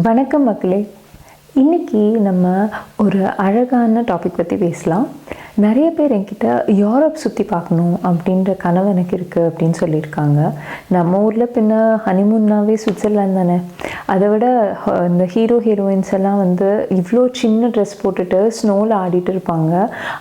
வணக்கம் மக்களே. இன்றைக்கி நம்ம ஒரு அழகான டாபிக் பற்றி பேசலாம். நிறைய பேர் என்கிட்ட யூரோப் சுற்றி பார்க்கணும் அப்படின்ற கனவு எனக்கு இருக்குது அப்படின்னு சொல்லியிருக்காங்க. நம்ம ஊரில் பின்ன ஹனிமூன்னாவே சுவிட்சர்லாந்து தானே. அதை விட இந்த ஹீரோயின்ஸ் எல்லாம் இவ்வளோ சின்ன ட்ரெஸ் போட்டுட்டு ஸ்னோவில் ஆடிட்டு இருப்பாங்க.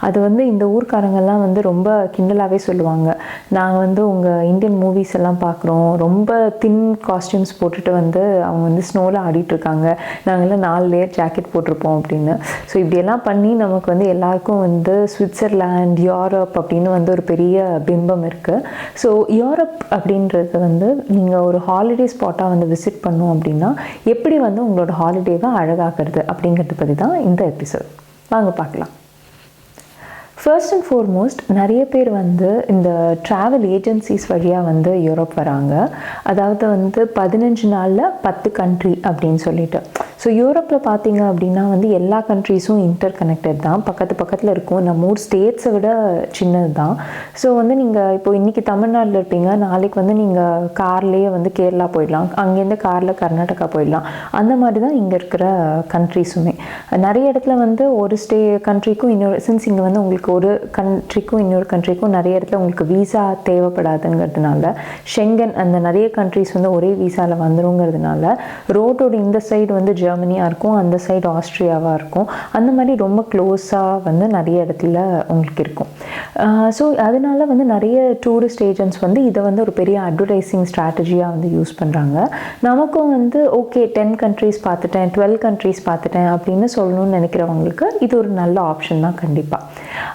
அது இந்த ஊர்க்காரங்கெல்லாம் ரொம்ப கிண்டலாகவே சொல்லுவாங்க. நாங்கள் உங்கள் இந்தியன் மூவிஸ் எல்லாம் பார்க்குறோம், ரொம்ப தின் காஸ்டியூம்ஸ் போட்டுட்டு அவங்க ஸ்னோவில் ஆடிட்டுருக்காங்க, நாங்கள்லாம் 4 லேயர் ஜாக்கெட் போட்டிருப்போம் அப்படின்னு. ஸோ இப்படியெல்லாம் பண்ணி நமக்கு எல்லாருக்கும் சுவிட்சர்லாண்ட், யூரோப் அப்படின்னு ஒரு பெரிய பிம்பம் இருக்குது. ஸோ யூரோப் அப்படின்றது நீங்கள் ஒரு ஹாலிடே ஸ்பாட்டாக விசிட் பண்ணோம் அப்படின்னா எப்படி உங்களோட ஹாலிடேவை அழகாக்குறது அப்படிங்கிறத பற்றி தான் இந்த எபிசோட். வாங்க பார்க்கலாம். ஃபர்ஸ்ட் அண்ட் ஃபார்மோஸ்ட் நிறைய பேர் இந்த ட்ராவல் ஏஜென்சிஸ் வழியாக யூரோப் வராங்க. அதாவது 15 நாளில் 10 கண்ட்ரி அப்படின்னு சொல்லிட்டு. ஸோ யூரோப்பில் பார்த்தீங்க அப்படின்னா எல்லா கண்ட்ரீஸும் இன்டர் கனெக்டட் தான், பக்கத்தில் இருக்கும். நம்ம ஊர் ஸ்டேட்ஸை விட சின்னது தான். ஸோ நீங்கள் இப்போ இன்றைக்கி தமிழ்நாட்டில் இருப்பீங்க, நாளைக்கு நீங்கள் கார்லேயே கேரளா போயிடலாம், அங்கேருந்து காரில் கர்நாடகா போயிடலாம். அந்த மாதிரி தான் இங்கே இருக்கிற கண்ட்ரீஸுமே. நிறைய இடத்துல ஒரு கண்ட்ரிக்கும் இன்னொரு, சின்ஸ் இங்கே உங்களுக்கு ஒரு கண்ட்ரிக்கும் இன்னொரு கண்ட்ரிக்கும் நிறைய இடத்துல உங்களுக்கு வீசா தேவைப்படாதுங்கிறதுனால, ஷெங்கன் அந்த நிறைய கண்ட்ரிஸ் ஒரே வீசாவில் வந்துருங்கிறதுனால ரோட்டோட இந்த சைடு ஜெர்மனியாக இருக்கும், அந்த சைடு ஆஸ்ட்ரியாவாக இருக்கும். அந்த மாதிரி ரொம்ப க்ளோஸாக நிறைய இடத்துல உங்களுக்கு இருக்கும். ஸோ அதனால நிறைய டூரிஸ்ட் ஏஜென்ட்ஸ் இதை ஒரு பெரிய அட்வர்டைஸிங் ஸ்ட்ராட்டஜியாக யூஸ் பண்ணுறாங்க. நமக்கும் ஓகே 10 கண்ட்ரீஸ் பார்த்துட்டேன், 12 கண்ட்ரீஸ் பார்த்துட்டேன் அப்படின்னு சொல்லணும்னு நினைக்கிறவங்களுக்கு இது ஒரு நல்ல ஆப்ஷன் தான் கண்டிப்பாக.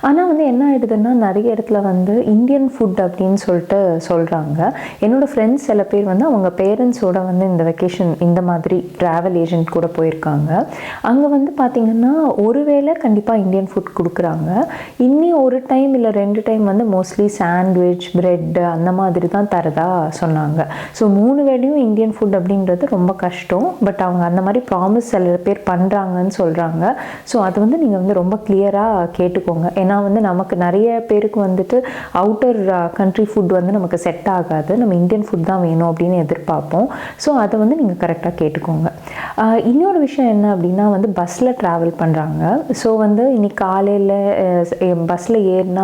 ஆனால் என்ன ஆகிடுதுன்னா, நிறைய இடத்துல இந்தியன் ஃபுட் அப்படின்னு சொல்லிட்டு சொல்கிறாங்க. என்னோடய ஃப்ரெண்ட்ஸ் சில பேர் அவங்க பேரண்ட்ஸோட இந்த வெக்கேஷன் இந்த மாதிரி ட்ராவல் ஏஜென்ட் கூட போயிருக்காங்க. அங்கே பார்த்திங்கன்னா ஒருவேளை கண்டிப்பாக இந்தியன் ஃபுட் கொடுக்குறாங்க. இன்னி ஒரு டைம் இல்லை 2 டைம் மோஸ்ட்லி சாண்ட்விச், ப்ரெட்டு அந்த மாதிரி தான் தரதா சொன்னாங்க. ஸோ 3 வேளையும் இந்தியன் ஃபுட் அப்படின்றது ரொம்ப கஷ்டம். பட் அவங்க அந்த மாதிரி ப்ராமிஸ் சில பேர் பண்ணுறாங்கன்னு சொல்கிறாங்க. ஸோ அது நீங்கள் ரொம்ப கிளியராக கேட்டுக்கோங்க. ஏன்னா நமக்கு நிறைய பேருக்கு அவுட்டர் கண்ட்ரி ஃபுட் நமக்கு செட் ஆகாது, நம்ம இந்தியன் ஃபுட் தான் வேணும் அப்படின்னு எதிர்பார்ப்போம். ஸோ அதை நீங்கள் கரெக்டாக கேட்டுக்கோங்க. இன்னொரு விஷயம் என்ன அப்படின்னா, பஸ்ஸில் ட்ராவல் பண்ணுறாங்க. ஸோ இன்னைக்கு காலையில் பஸ்ஸில் ஏறினா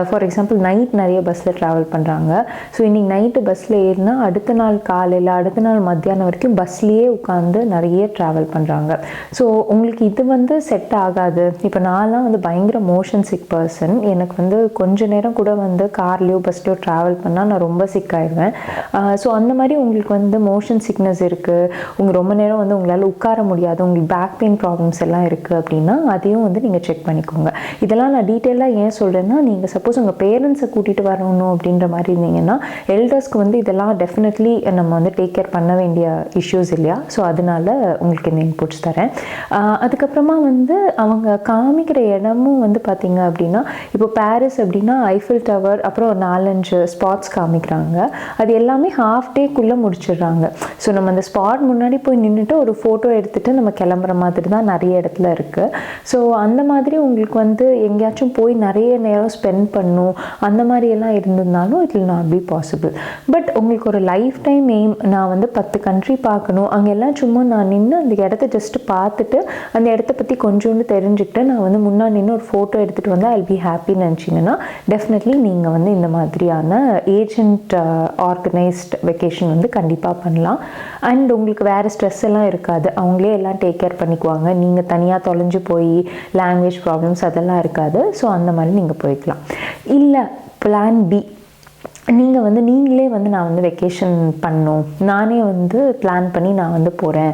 ஃபார் எக்ஸாம்பிள் நைட் நிறைய பஸ்ஸில் ட்ராவல் பண்ணுறாங்க. ஸோ இன்றைக்கி நைட்டு பஸ்ஸில் ஏறினா அடுத்த நாள் காலையில், அடுத்த நாள் மத்தியானம் வரைக்கும் பஸ்லேயே உட்காந்து நிறைய ட்ராவல் பண்ணுறாங்க. ஸோ உங்களுக்கு இது செட் ஆகாது. இப்போ நான்லாம் பயங்கர மோஷன் சிக் பர்சன். எனக்கு கொஞ்ச நேரம் கூட கார்லேயோ பஸ்லையோ ட்ராவல் பண்ணால் நான் ரொம்ப சிக் ஆகிடுவேன். ஸோ அந்த மாதிரி உங்களுக்கு மோஷன் சிக்னஸ் இருக்குது, உங்களுக்கு ரொம்ப நேரம் உங்களால் உட்கார முடியாது, உங்களுக்கு பேக் பெயின் ப்ராப்ளம்ஸ் எல்லாம் இருக்குது அப்படின்னா அதையும் நீங்கள் செக் பண்ணிக்கோங்க. இதெல்லாம் நான் டீட்டெயிலாக ஏன் சொல்கிறேன்னா, நீங்கள் சப்போஸ் உங்கள் பேரண்ட்ஸை கூட்டிகிட்டு வரணும் அப்படின்ற மாதிரி இருந்தீங்கன்னா எல்டர்ஸ்க்கு இதெல்லாம் டெஃபினெட்லி நம்ம டேக் கேர் பண்ண வேண்டிய இஷ்யூஸ் இல்லையா. ஸோ அதனால உங்களுக்கு இந்த இன்புட்ஸ் தரேன். அதுக்கப்புறமா அவங்க காமிக்கிற இடமும் பார்த்தீங்க அப்படின்னா, இப்போ பாரிஸ் அப்படின்னா ஐஃபில் டவர், அப்புறம் ஒரு 4-5 ஸ்பாட்ஸ் காமிக்கிறாங்க. அது எல்லாமே ஹாஃப் டேக்குள்ளே முடிச்சிடுறாங்க. ஸோ நம்ம அந்த ஸ்பாட் முன்னாடி போய் நின்றுட்டு ஒரு ஃபோட்டோ எடுத்துகிட்டு நம்ம கிளம்புற மாதிரி தான் நிறைய இடத்துல இருக்குது. ஸோ அந்த மாதிரி உங்களுக்கு எங்கேயாச்சும் போய் நிறைய நேரம் ஸ்பெண்ட் பண்ணும் அந்த மாதிரியெல்லாம் இருந்ததுனாலும் it will not be possible. But உங்களுக்கு ஒரு லைஃப் டைம் எய்ம், நான் 10 கண்ட்ரி பார்க்கணும், அங்கெல்லாம் சும்மா நான் நின்று அந்த இடத்த ஜஸ்ட்டு பார்த்துட்டு அந்த இடத்த பற்றி கொஞ்சோண்டு தெரிஞ்சுக்கிட்டு நான் முன்னாடி நின்று ஒரு ஃபோட்டோ எடுத்துகிட்டு வந்தால் ஐ பி ஹாப்பின்னு நினச்சிங்கன்னா டெஃபினெட்லி நீங்கள் இந்த மாதிரியான ஏஜென்ட் ஆர்கனைஸ்ட் வெக்கேஷன் கண்டிப்பாக பண்ணலாம். அண்ட் உங்களுக்கு வேறு ஸ்ட்ரெஸ் எல்லாம் இருக்காது, அவங்களே எல்லாம் டேக் கேர் பண்ணிக்குவாங்க. நீங்கள் தனியாக தொலைஞ்சு போய் லாங்குவேஜ் ப்ராப்ளம்ஸ் அதெல்லாம் இருக்காது. ஸோ அந்த மாதிரி நீங்கள் போய்க்கலாம். இல்லை பிளான் பி, நீங்கள் நீங்களே நான் வெக்கேஷன் பண்ணணும், நானே பிளான் பண்ணி நான் போகிறேன்,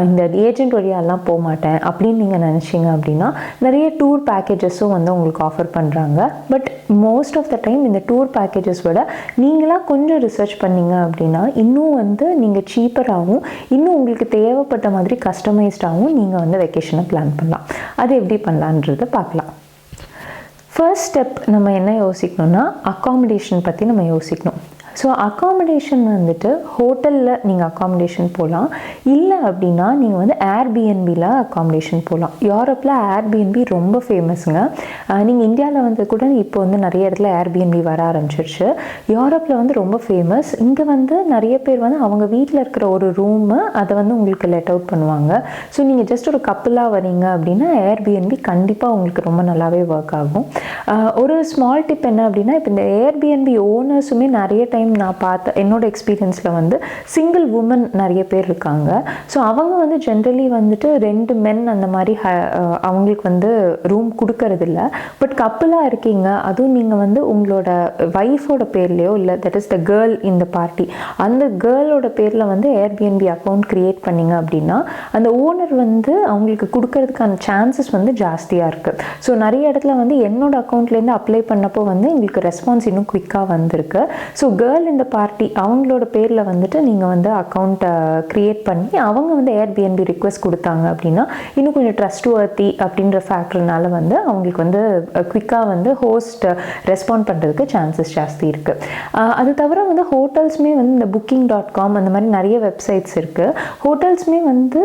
இந்த ஏஜென்ட் வழியாலாம் போக மாட்டேன் அப்படின்னு நீங்கள் நினச்சிங்க அப்படின்னா நிறைய டூர் பேக்கேஜஸும் உங்களுக்கு ஆஃபர் பண்ணுறாங்க. But most of the time இந்த டூர் பேக்கேஜஸ் விட நீங்களாக கொஞ்சம் ரிசர்ச் பண்ணிங்க அப்படின்னா இன்னும் நீங்கள் சீப்பராகவும் இன்னும் உங்களுக்கு தேவைப்பட்ட மாதிரி கஸ்டமைஸ்டாகவும் நீங்கள் வெக்கேஷனை பிளான் பண்ணலாம். அது எப்படி பண்ணலான்றதை பார்க்கலாம். ஃபர்ஸ்ட் ஸ்டெப் நம்ம என்ன யோசிக்கணும்னா, அக்காமடேஷன் பற்றி நம்ம யோசிக்கணும். ஸோ அக்காமடேஷன் வந்துட்டு ஹோட்டலில் நீங்கள் அக்காமடேஷன் போகலாம், இல்லை அப்படின்னா நீங்கள் வந்து ஏர்பிஎன்பியில் அக்காமடேஷன் போகலாம். யூரோப்பில் ஏர்பிஎன்பி ரொம்ப ஃபேமஸுங்க. நீங்கள் இந்தியாவில் வந்து கூட இப்போ வந்து நிறைய இடத்துல ஏர்பிஎன்பி வர ஆரம்பிச்சிருச்சு. யூரோப்பில் வந்து ரொம்ப ஃபேமஸ். இங்கே வந்து நிறைய பேர் வந்து அவங்க வீட்டில் இருக்கிற ஒரு ரூமு அதை வந்து உங்களுக்கு லெட் அவுட் பண்ணுவாங்க. ஸோ நீங்கள் ஜஸ்ட் ஒரு கப்பலாக வரீங்க அப்படின்னா ஏர்பிஎன்பி கண்டிப்பாக உங்களுக்கு ரொம்ப நல்லாவே ஒர்க் ஆகும். ஒரு ஸ்மால் டிப் என்ன அப்படின்னா, இப்போ இந்த ஏர்பிஎன்பி ஓனர்ஸுமே நிறைய டைம் நான் பார்த்த என்னோட எக்ஸ்பீரியன்ஸில் வந்து சிங்கிள் உமன் நிறைய பேர் இருக்காங்க. ஸோ அவங்க வந்து ஜென்ரலி வந்துட்டு 2 மென் அந்த மாதிரி அவங்களுக்கு வந்து ரூம் கொடுக்கறதில்ல. பட் கப்பலாக இருக்கீங்க, அதுவும் நீங்கள் வந்து உங்களோட ஒய்ஃபோட பேர்லையோ இல்லை தட் இஸ் த கேர்ள் இந்த பார்ட்டி அந்த கேர்ளோட பேரில் வந்து ஏர்பிஎன்பி அக்கௌண்ட் க்ரியேட் பண்ணிங்க அப்படின்னா அந்த ஓனர் வந்து அவங்களுக்கு கொடுக்கறதுக்கான சான்சஸ் வந்து ஜாஸ்தியாக இருக்குது. ஸோ நிறைய இடத்துல வந்து என்னோட அக்கௌண்ட்லேருந்து அப்ளை பண்ணப்போ வந்து எங்களுக்கு ரெஸ்பான்ஸ் இன்னும் குயிக்காக வந்திருக்கு. ஸோ கேர்ள் இந்த பார்ட்டி அவங்களோட பேரில் வந்துட்டு நீங்கள் வந்து அக்கௌண்ட்டை க்ரியேட் பண்ணி அவங்க வந்து ஏர்பிஎன்பி ரிக்வெஸ்ட் கொடுத்தாங்க அப்படின்னா இன்னும் கொஞ்சம் ட்ரஸ்ட் வர்த்தி அப்படின்ற ஃபேக்டர்னால வந்து அவங்களுக்கு வந்து குயிக்காக வந்து ஹோஸ்ட் ரெஸ்பாண்ட் பண்ணுறதுக்கு சான்சஸ் ஜாஸ்தி இருக்குது. அது தவிர வந்து ஹோட்டல்ஸுமே வந்து இந்த booking.com அந்த மாதிரி நிறைய வெப்சைட்ஸ் இருக்குது. ஹோட்டல்ஸுமே வந்து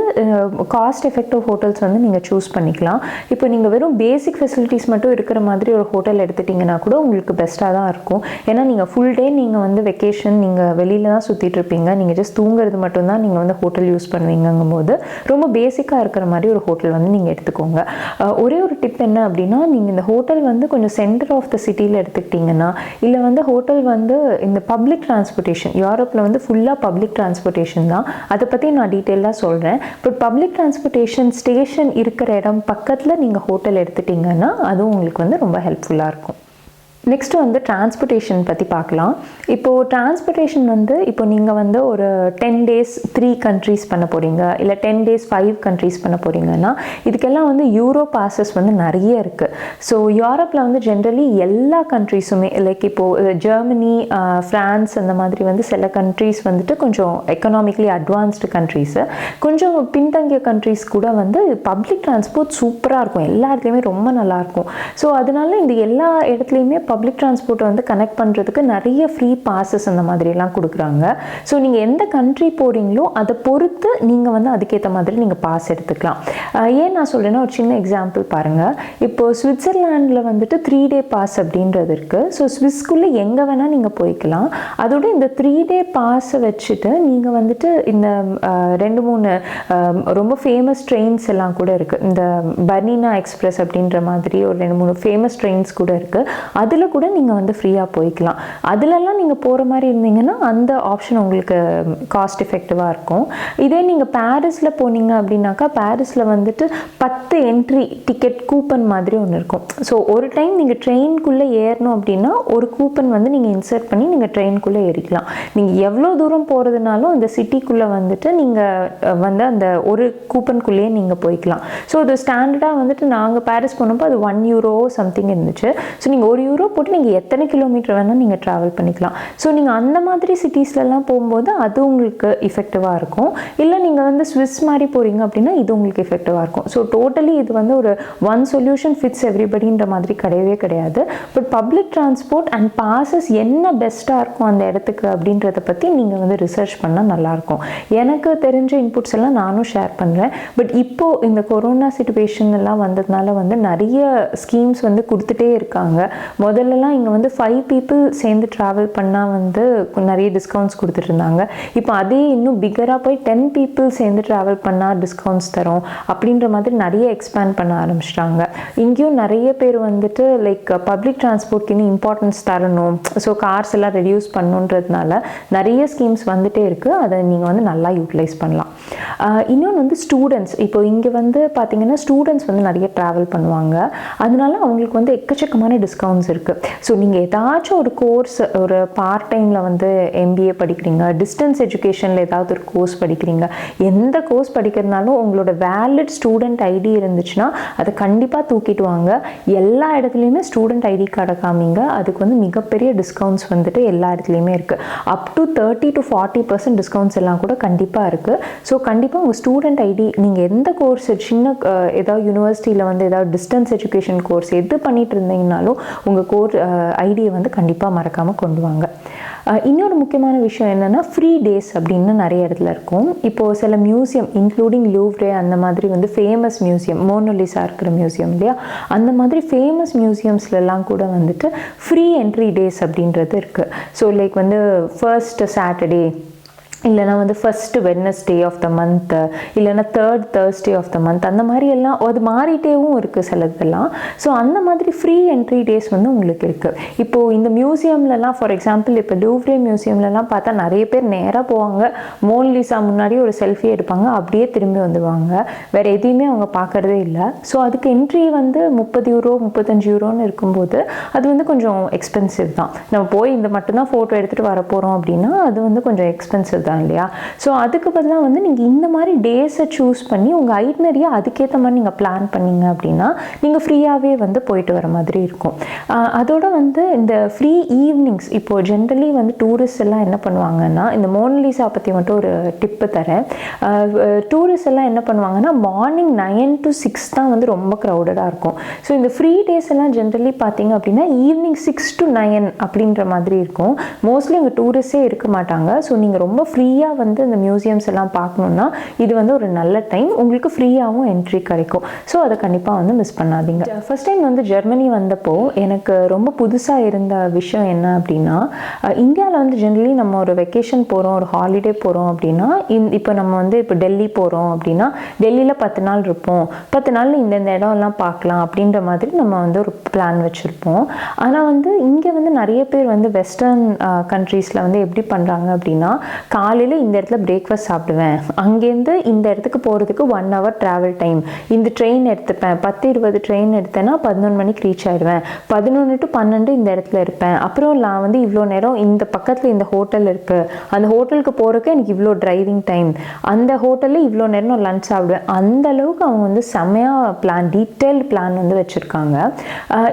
காஸ்ட் எஃபெக்டிவ் ஹோட்டல்ஸ் வந்து நீங்கள் சூஸ் பண்ணிக்கலாம். இப்போ நீங்கள் வெறும் பேசிக் ஃபெசிலிட்டிஸ் மட்டும் இருக்கிற மாதிரி ஒரு ஹோட்டல் எடுத்துட்டிங்கன்னா கூட உங்களுக்கு பெஸ்ட்டாக தான் இருக்கும். ஏன்னா நீங்கள் ஃபுல் டே நீங்கள் வந்து வெக்கேஷன் நீங்கள் வெளியில் தான் சுற்றிட்டு இருப்பீங்க, நீங்கள் ஜஸ்ட் தூங்குறது மட்டும்தான் நீங்கள் வந்து ஹோட்டல் யூஸ் பண்ணுவீங்கும் போது ரொம்ப பேசிக்காக இருக்கிற மாதிரி ஒரு ஹோட்டல் வந்து நீங்கள் எடுத்துக்கோங்க. ஒரே ஒரு டிப் என்ன அப்படின்னா, நீங்கள் இந்த ஹோட்டல் வந்து கொஞ்சம் சென்டர் ஆஃப் த சிட்டியில் எடுத்துக்கிட்டிங்கன்னா, இல்லை வந்து ஹோட்டல் வந்து இந்த பப்ளிக் டிரான்ஸ்போர்ட்டேஷன் யூரோப்பில் வந்து ஃபுல்லாக பப்ளிக் டிரான்ஸ்போர்ட்டேஷன் தான், அதை பற்றி நான் டீட்டெயிலாக சொல்கிறேன். பட் பப்ளிக் டிரான்ஸ்போர்ட்டேஷன் ஸ்டேஷன் இருக்கிற இடம் பக்கத்தில் நீங்கள் ஹோட்டல் எடுத்துட்டிங்கன்னா அதுவும் உங்களுக்கு வந்து ரொம்ப ஹெல்ப்ஃபுல்லாக இருக்கும். நெக்ஸ்ட்டு வந்து டிரான்ஸ்போர்ட்டேஷன் பற்றி பார்க்கலாம். இப்போது டிரான்ஸ்போர்ட்டேஷன் வந்து இப்போ நீங்கள் வந்து ஒரு 10 days 3 countries பண்ண போகிறீங்க, இல்லை 10 days 5 countries பண்ண போகிறீங்கன்னா இதுக்கெல்லாம் வந்து யூரோ பாசஸ் வந்து நிறைய இருக்குது. ஸோ யூரோப்பில் வந்து ஜென்ரலி எல்லா கண்ட்ரீஸுமே லைக் இப்போது ஜெர்மனி, ஃப்ரான்ஸ் அந்த மாதிரி வந்து சில கண்ட்ரீஸ் வந்துட்டு கொஞ்சம் எக்கனாமிக்கலி அட்வான்ஸ்டு கண்ட்ரீஸு, கொஞ்சம் பின்தங்கிய கண்ட்ரீஸ் கூட வந்து பப்ளிக் டிரான்ஸ்போர்ட் சூப்பராக இருக்கும், எல்லா இடத்துலையுமே ரொம்ப நல்லாயிருக்கும். ஸோ அதனால இந்த எல்லா இடத்துலையுமே பப்ளிக் டிரான்ஸ்போர்ட்டை வந்து கனெக்ட் பண்ணுறதுக்கு நிறைய ஃப்ரீ பாசஸ் அந்த மாதிரிலாம் கொடுக்குறாங்க. ஸோ நீங்கள் எந்த கண்ட்ரி போகிறீங்களோ அதை பொறுத்து நீங்கள் வந்து அதுக்கேற்ற மாதிரி நீங்கள் பாஸ் எடுத்துக்கலாம். ஏன் நான் சொல்கிறேன்னா ஒரு சின்ன எக்ஸாம்பிள் பாருங்கள். இப்போது சுவிட்சர்லாண்டில் வந்துட்டு 3 day பாஸ் அப்படின்றது இருக்குது. ஸோ ஸ்விஸ்குள்ளே எங்கே வேணால் நீங்கள் போய்க்கலாம். அதோட இந்த 3 day பாஸை வச்சுட்டு நீங்கள் வந்துட்டு இந்த 2-3 ரொம்ப ஃபேமஸ் ட்ரெயின்ஸ் எல்லாம் கூட இருக்குது. இந்த பர்னினா எக்ஸ்பிரஸ் அப்படின்ற மாதிரி ஒரு 2-3 ஃபேமஸ் ட்ரெயின்ஸ் கூட இருக்குது. அதில் கூட நீங்கள் வந்து ஃப்ரீயாக போய்க்கலாம். அதிலெல்லாம் நீங்கள் போகிற மாதிரி இருந்தீங்கன்னா அந்த ஆப்ஷன் உங்களுக்கு காஸ்ட் எஃபெக்டிவாக இருக்கும். இதே நீங்கள் பாரிஸில் போனீங்க அப்படின்னாக்கா பாரிஸில் வந்துட்டு 10 என்ட்ரி டிக்கெட் கூப்பன் மாதிரி ஒன்று இருக்கும். ஸோ ஒரு டைம் நீங்கள் ட்ரெயின்குள்ளே ஏறணும் அப்படின்னா ஒரு கூப்பன் வந்து நீங்கள் இன்சர்ட் பண்ணி நீங்கள் ட்ரெயின்குள்ளே ஏறிக்கலாம். நீங்கள் எவ்வளோ தூரம் போகிறதுனாலும் அந்த சிட்டிக்குள்ளே வந்துட்டு நீங்கள் வந்து அந்த ஒரு கூப்பனுக்குள்ளேயே நீங்கள் போய்க்கலாம். ஸோ அது ஸ்டாண்டர்டாக வந்துட்டு நாங்கள் பாரிஸ் போனப்போ அது €1 சம்திங் இருந்துச்சு. ஸோ நீங்கள் €1 போட்டு நீங்கள் எத்தனை கிலோமீட்டர் வேணால் நீங்கள் ட்ராவல் பண்ணிக்கலாம். ஸோ நீங்கள் அந்த மாதிரி சிட்டிஸ்லலாம் போகும்போது அது உங்களுக்கு எஃபெக்டிவாக இருக்கும். இல்லை நீங்கள் வந்து ஸ்விஸ் மாதிரி போகிறீங்க அப்படின்னா இது உங்களுக்கு எஃபெக்டிவாக இருக்கும். ஸோ டோட்டலி இது வந்து ஒரு ஒன் சொல்யூஷன் ஃபிட்ஸ் எவ்ரிபடின்ற மாதிரி கிடையவே கிடையாது. But public transport and bosses என்ன பெஸ்ட்டாக இருக்கும் அந்த இடத்துக்கு அப்படின்றத பற்றி நீங்கள் வந்து ரிசர்ச் பண்ணால் நல்லாயிருக்கும். எனக்கு தெரிஞ்ச இன்புட்ஸ் எல்லாம் நானும் ஷேர் பண்ணுறேன். பட் இப்போது இந்த கொரோனா சிச்சுவேஷன் எல்லாம் வந்ததுனால வந்து நிறைய ஸ்கீம்ஸ் வந்து கொடுத்துட்டே இருக்காங்க. முதல்லலாம் இங்கே வந்து 5 people சேர்ந்து ட்ராவல் பண்ணால் வந்து நிறைய டிஸ்கவுண்ட்ஸ் கொடுத்துட்டு இருந்தாங்க. இப்போ அதே இன்னும் பிகராக போய் 10 people சேர்ந்து ட்ராவல் பண்ணால் டிஸ்கவுண்ட்ஸ் தரோம் அப்படின்ற மாதிரி நிறைய எக்ஸ்பேண்ட் பண்ண ஆரம்பிச்சிட்டாங்க. இங்கேயும் நிறைய பேர் வந்துட்டு லைக் பப்ளிக் டிரான்ஸ்போர்ட்க்கு இன்னும் இம்பார்ட்டன்ஸ் தரணும், ஸோ கார்ஸ் எல்லாம் ரெடியூஸ் பண்ணுன்றதுனால நிறைய ஸ்கீம்ஸ் வந்துட்டே இருக்குது. அதை நீங்கள் வந்து நல்லா யூட்டிலைஸ் பண்ணலாம். இன்னொன்று வந்து ஸ்டூடெண்ட்ஸ், இப்போ இங்கே வந்து பார்த்தீங்கன்னா ஸ்டூடெண்ட்ஸ் வந்து நிறைய ட்ராவல் பண்ணுவாங்க. அதனால அவங்களுக்கு வந்து எக்கச்சக்கமான டிஸ்கவுண்ட்ஸ் இருக்குது. ஸோ நீங்கள் ஏதாச்சும் ஒரு கோர்ஸ் ஒரு பார்ட் டைமில் வந்து MBA படிக்கிறீங்க, டிஸ்டன்ஸ் எஜுகேஷனில் ஏதாவது ஒரு கோர்ஸ் படிக்கிறீங்க, எந்த கோர்ஸ் படிக்கிறதுனாலும் உங்களோட வேலிட் ஸ்டூடெண்ட் ஐடி இருந்துச்சுன்னா அதை கண்டிப்பாக தூக்கிட்டு வாங்க. எல்லா இடத்துலையுமே ஸ்டூடெண்ட் ஐடி கார்டை காமிங்க. அதுக்கு வந்து மிகப்பெரிய டிஸ்கவுண்ட்ஸ் வந்துட்டு எல்லா இடத்துலையுமே இருக்குது. அப் டு 30 to 40% டிஸ்கவுண்ட்ஸ் எல்லாம் கூட கண்டிப்பாக இருக்குது. ஸோ கண்டிப்பாக உங்கள் ஸ்டூடெண்ட் ஐடி நீங்கள் எந்த கோர்ஸ் சின்ன ஏதாவது யூனிவர்சிட்டியில் வந்து ஏதாவது டிஸ்டன்ஸ் எஜுகேஷன் கோர்ஸ் எது பண்ணிட்டு இருந்தீங்கனாலும் உங்கள் 4 ஐடியை வந்து கண்டிப்பாக மறக்காமல் கொண்டு வாங்க. இன்னொரு முக்கியமான விஷயம் என்னென்னா ஃப்ரீ டேஸ் அப்படின்னு நிறைய இடத்துல இருக்கும். இப்போது சில மியூசியம் இன்க்ளூடிங் லூவ்ரே அந்த மாதிரி வந்து ஃபேமஸ் மியூசியம், மோனோலிசா இருக்கிற மியூசியம் இல்லையா, அந்த மாதிரி ஃபேமஸ் மியூசியம்ஸ்லாம் கூட வந்துட்டு ஃப்ரீ என்ட்ரி டேஸ் அப்படின்றது இருக்குது. ஸோ லைக் வந்து ஃபர்ஸ்ட் சாட்டர்டே, இல்லைனா வந்து first Wednesday of the month, இல்லைனா 3rd Thursday of the month, அந்த மாதிரி எல்லாம் அது மாறிட்டேவும் இருக்குது சிலதெல்லாம். ஸோ அந்த மாதிரி ஃப்ரீ என்ட்ரி டேஸ் வந்து உங்களுக்கு இருக்குது. இப்போது இந்த மியூசியம்லலாம் ஃபார் எக்ஸாம்பிள் இப்போ லூவ்ரே மியூசியம்லலாம் பார்த்தா நிறைய பேர் நேராக போவாங்க, மோனலிசா முன்னாடி ஒரு செல்ஃபி எடுப்பாங்க, அப்படியே திரும்பி வந்துடுவாங்க, வேறு எதையுமே அவங்க பார்க்குறதே இல்லை. ஸோ அதுக்கு என்ட்ரி வந்து 30 யூரோ 35 யூரோன்னு இருக்கும்போது அது வந்து கொஞ்சம் எக்ஸ்பென்சிவ் தான். நம்ம போய் இந்த மட்டும்தான் ஃபோட்டோ எடுத்துகிட்டு வர போகிறோம் அப்படின்னா அது வந்து கொஞ்சம் எக்ஸ்பென்சிவ் தான் இல்லையா. ஸோ அதுக்கு பதிலாக வந்து நீங்கள் இந்த மாதிரி டேஸை சூஸ் பண்ணி உங்கள் ஐட்னரியை அதுக்கேற்ற மாதிரி நீங்கள் பிளான் பண்ணிங்க அப்படின்னா நீங்கள் ஃப்ரீயாகவே வந்து போயிட்டு வர மாதிரி இருக்கும். அதோட வந்து இந்த ஃப்ரீ ஈவினிங்ஸ், இப்போது ஜென்ரலி வந்து டூரிஸ்ட் எல்லாம் என்ன பண்ணுவாங்கன்னா, இந்த மோனலிசா பற்றி மட்டும் ஒரு டிப்பு தரேன். டூரிஸ்ட் எல்லாம் என்ன பண்ணுவாங்கன்னா மார்னிங் 9 to 6 தான் வந்து ரொம்ப க்ரௌடடாக இருக்கும். ஸோ இந்த ஃப்ரீ டேஸ் எல்லாம் ஜென்ரலி பார்த்தீங்க அப்படின்னா ஈவினிங் 6 to 9 அப்படின்ற மாதிரி இருக்கும். மோஸ்ட்லி அங்கே டூரிஸ்டே இருக்க மாட்டாங்க. ஸோ நீங்கள் ரொம்ப ஃப்ரீயாக வந்து இந்த மியூசியம்ஸ் எல்லாம் பார்க்கணுன்னா இது வந்து ஒரு நல்ல டைம், உங்களுக்கு ஃப்ரீயாகவும் என்ட்ரி கிடைக்கும். ஸோ அதை கண்டிப்பாக வந்து மிஸ் பண்ணாதீங்க. ஃபர்ஸ்ட் டைம் வந்து ஜெர்மனி வந்தப்போ எனக்கு ரொம்ப புதுசாக இருந்த விஷயம் என்ன அப்படின்னா, இந்தியாவில் வந்து ஜென்ரலி நம்ம ஒரு வெக்கேஷன் போகிறோம், ஒரு ஹாலிடே போகிறோம் அப்படின்னா, இப்போ நம்ம வந்து இப்போ டெல்லி போகிறோம் அப்படின்னா டெல்லியில் 10 நாள் இருப்போம், 10 நாள் இந்த இடம்லாம் பார்க்கலாம் அப்படின்ற மாதிரி நம்ம வந்து ஒரு பிளான் வச்சுருப்போம். ஆனால் வந்து இங்கே வந்து நிறைய பேர் வந்து வெஸ்டர்ன் கண்ட்ரீஸில் வந்து எப்படி பண்ணுறாங்க அப்படின்னா, காலையில் இந்த இடத்துல பிரேக்ஃபாஸ்ட் சாப்பிடுவேன், அங்கேருந்து இந்த இடத்துக்கு போகிறதுக்கு 1 hour ட்ராவல் டைம், இந்த ட்ரெயின் எடுத்துப்பேன், 10-20 ட்ரெயின் எடுத்தேன்னா 11 மணிக்கு ரீச் ஆயிடுவேன், 11 to 12 இந்த இடத்துல இருப்பேன், அப்புறம் நான் வந்து இவ்வளோ நேரம் இந்த பக்கத்தில் இந்த ஹோட்டல் இருக்குது, அந்த ஹோட்டலுக்கு போகிறதுக்கு எனக்கு இவ்வளோ டிரைவிங் டைம், அந்த ஹோட்டலில் இவ்வளோ நேரம் நான் லஞ்ச் சாப்பிடுவேன். அந்த அளவுக்கு அவங்க வந்து செம்மையாக பிளான், டீட்டெயில்டு பிளான் வந்து வச்சுருக்காங்க.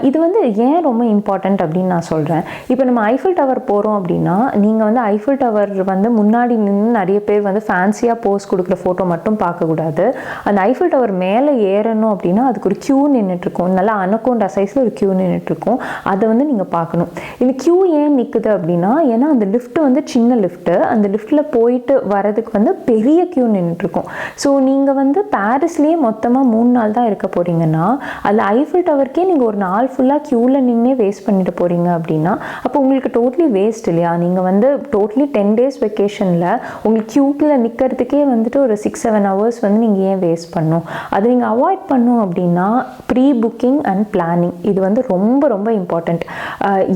இது வந்து ஏன் ரொம்ப இம்பார்ட்டண்ட் அப்படின்னு நான் சொல்கிறேன். இப்போ நம்ம ஐஃபில் டவர் போகிறோம் அப்படின்னா நீங்கள் வந்து ஐஃபில் டவர் வந்து முன்னாடி நின்று நிறைய பேர் வந்து ஃபேன்சியாக போஸ் கொடுக்குற ஃபோட்டோ மட்டும் பார்க்கக்கூடாது. அந்த ஐஃபில் டவர் மேலே ஏறணும் அப்படின்னா அதுக்கு ஒரு க்யூ நின்றுட்டுருக்கும், நல்லா அனக்கோண்டா சைஸில் ஒரு க்யூ நின்றுட்டுருக்கும், அதை வந்து நீங்கள் பார்க்கணும். இந்த க்யூ ஏன் நிற்குது அப்படின்னா, ஏன்னா அந்த லிஃப்ட்டு வந்து சின்ன லிஃப்ட்டு, அந்த லிஃப்ட்டில் போயிட்டு வரதுக்கு வந்து பெரிய க்யூ நின்றுட்டுருக்கும். ஸோ நீங்கள் வந்து பாரிஸ்லேயே மொத்தமாக 3 நாள் தான் இருக்க போகிறீங்கன்னா அதில் ஐஃபில் டவருக்கே நீங்கள் ஒரு நாள் ஃபுல்லாக க்யூவில் நின்னே வேஸ்ட் பண்ணிட்டு போகிறீங்க அப்படின்னா அப்போ உங்களுக்கு டோட்டலி வேஸ்ட் இல்லையா. நீங்கள் வந்து டோட்டலி 10 days வெக்கேஷனில் உங்களுக்கு க்யூக்கில் நிற்கிறதுக்கே வந்துட்டு ஒரு 6-7 hours வந்து நீங்கள் ஏன் வேஸ்ட் பண்ணணும். அதை நீங்கள் அவாய்ட் பண்ணணும் அப்படின்னா ப்ரீ புக்கிங் அண்ட் பிளானிங் இது வந்து ரொம்ப ரொம்ப இம்பார்ட்டண்ட்.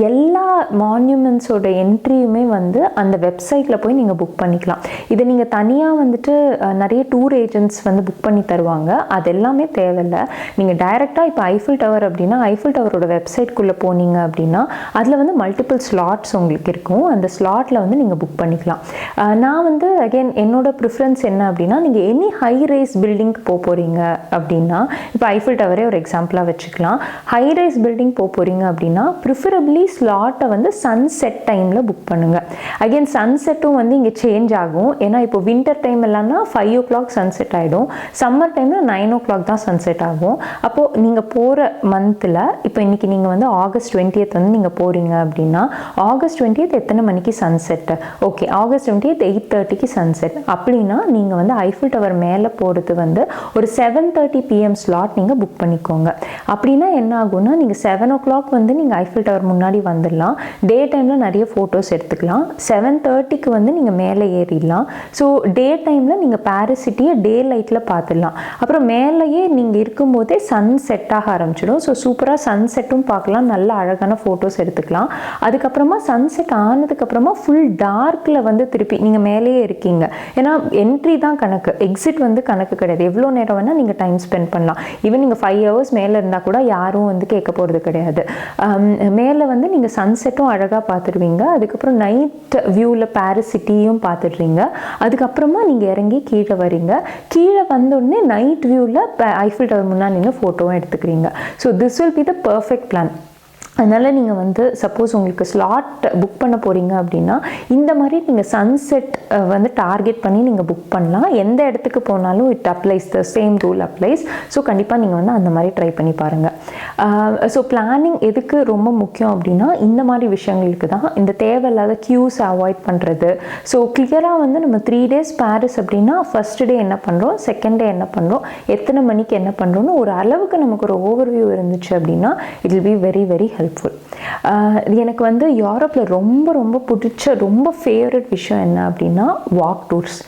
எல்லா மான்யூமெண்ட்ஸோட என்ட்ரியுமே வந்து அந்த வெப்சைட்டில் போய் நீங்கள் புக் பண்ணிக்கலாம். இதை நீங்கள் தனியாக வந்துட்டு நிறைய டூர் ஏஜென்ட்ஸ் வந்து புக் பண்ணி தருவாங்க, அது எல்லாமே தேவையில்லை. நீங்கள் டைரெக்டாக இப்போ ஐஃபில் டவர் அப்படின்னா ஐஃபில் டவரோட வெப்சைட்குள்ளே போனீங்க அப்படின்னா அதில் வந்து மல்டிபிள் ஸ்லாட்ஸ் உங்களுக்கு இருக்கும், அந்த ஸ்லாட்டில் வந்து நீங்கள் புக் பண்ணிக்கலாம். நான் வந்து அகெயின் என்னோட ப்ரிஃபரன்ஸ் என்ன அப்படின்னா, நீங்கள் எனி ஹை ரைஸ் பில்டிங்க்கு போகிறீங்க அப்படின்னா, இப்போ ஐஃபில் டவரே ஒரு எக்ஸாம்பிளாக வச்சுக்கலாம். ஹை ரைஸ் பில்டிங் போகிறீங்க அப்படின்னா ப்ரிஃபரபிளி ஸ்லாட்டை வந்து சன்செட் டைமில் புக் பண்ணுங்கள். அகெயின் சன்செட்டும் வந்து இங்கே சேஞ்ச் ஆகும். ஏன்னா இப்போ வின்டர் டைம் எல்லாம்னா 5 o'clock சன்செட் ஆகிடும், சம்மர் டைமில் 9 o'clock தான் சன்செட் ஆகும். அப்போது நீங்கள் போகிற மந்தில் இப்போ இன்றைக்கி நீங்கள் வந்து ஆகஸ்ட் 20th வந்து நீங்கள் போகிறீங்க அப்படின்னா ஆகஸ்ட் 20th எத்தனை மணிக்கு சன்செட்டு? ஓகே, ஆகஸ்ட் 20th 8:30க்கு சன்செட் அப்படின்னா நீங்கள் வந்து ஐஃபில் டவர் மேலே போகிறது வந்து ஒரு 7:30 PM ஸ்லாட் நீங்கள் புக் பண்ணிக்கோங்க. அப்படின்னா என்ன ஆகும்னா நீங்கள் 7 o'clock வந்து நீங்கள் ஐஃபில் டவர் முன்னாடி வந்துடலாம், டே டைமில் நிறைய ஃபோட்டோஸ் எடுத்துக்கலாம், 7:30க்கு வந்து நீங்கள் மேலே ஏறிடலாம். ஸோ டே டைமில் நீங்கள் பாரிஸ் சிட்டியை டே லைட்டில் பார்த்துடலாம். அப்புறம் மேலேயே நீங்கள் இருக்கும்போதே சன் செட் ஆக ஆரம்பிச்சிடும். ஸோ சூப்பராக சன்செட்டும் பார்க்கலாம், நல்ல அழகான ஃபோட்டோஸ் எடுத்துக்கலாம். அதுக்கப்புறமா சன்செட் ஆனதுக்கப்புறமா ஃபுல் டார்க்கில் வந்து திருப்பி நீங்கள் மேலேயே இருக்கீங்க. ஏன்னா என்ட்ரி தான் கணக்கு, எக்ஸிட் வந்து கணக்கு கிடையாது. எவ்வளோ நேரம் வேணால் நீங்கள் டைம் ஸ்பெண்ட் பண்ணலாம். ஈவன் நீங்கள் 5 hours மேலே இருந்தால் கூட யாரும் வந்து கேட்க போகிறது கிடையாது. மேலே வந்து நீங்கள் சன்செட்டும் அழகாக பார்த்துடுவீங்க. அதுக்கப்புறம் நைட் வியூவில் பாரிஸ் சிட்டியும் பார்த்துடுறீங்க. அதுக்கப்புறமா நீங்கள் இறங்கி கீழே வரீங்க. கீழே வந்தோடனே நைட் வியூவில் ஐஃபில் டவர் முன்னாடி நின்று ஃபோட்டோவும் எடுத்துக்கிறீங்க. So this will be the perfect plan. அதனால் நீங்கள் வந்து சப்போஸ் உங்களுக்கு ஸ்லாட் புக் பண்ண போகிறீங்க அப்படின்னா இந்த மாதிரி நீங்கள் சன்செட் வந்து டார்கெட் பண்ணி நீங்கள் புக் பண்ணலாம். எந்த இடத்துக்கு போனாலும் it applies, the same rule applies. So கண்டிப்பாக நீங்கள் வந்து அந்த மாதிரி ட்ரை பண்ணி பாருங்கள். ஸோ பிளானிங் எதுக்கு ரொம்ப முக்கியம் அப்படின்னா இந்த மாதிரி விஷயங்களுக்கு தான். இந்த தேவையில்லாத க்யூஸ் அவாய்ட் பண்ணுறது. ஸோ கிளியராக வந்து நம்ம 3 days பாரிஸ் அப்படின்னா ஃபர்ஸ்ட் டே என்ன பண்ணுறோம், செகண்ட் டே என்ன பண்ணுறோம், எத்தனை மணிக்கு என்ன பண்ணுறோன்னு ஒரு அளவுக்கு நமக்கு ஒரு ஓவர்வியூ இருந்துச்சு அப்படின்னா it will be very very helpful. எனக்கு வந்து யூரோப்பில் ரொம்ப ரொம்ப பிடிச்ச ரொம்ப ஃபேவரட் விஷயம் என்ன அப்படின்னா வாக் டூர்ஸ்.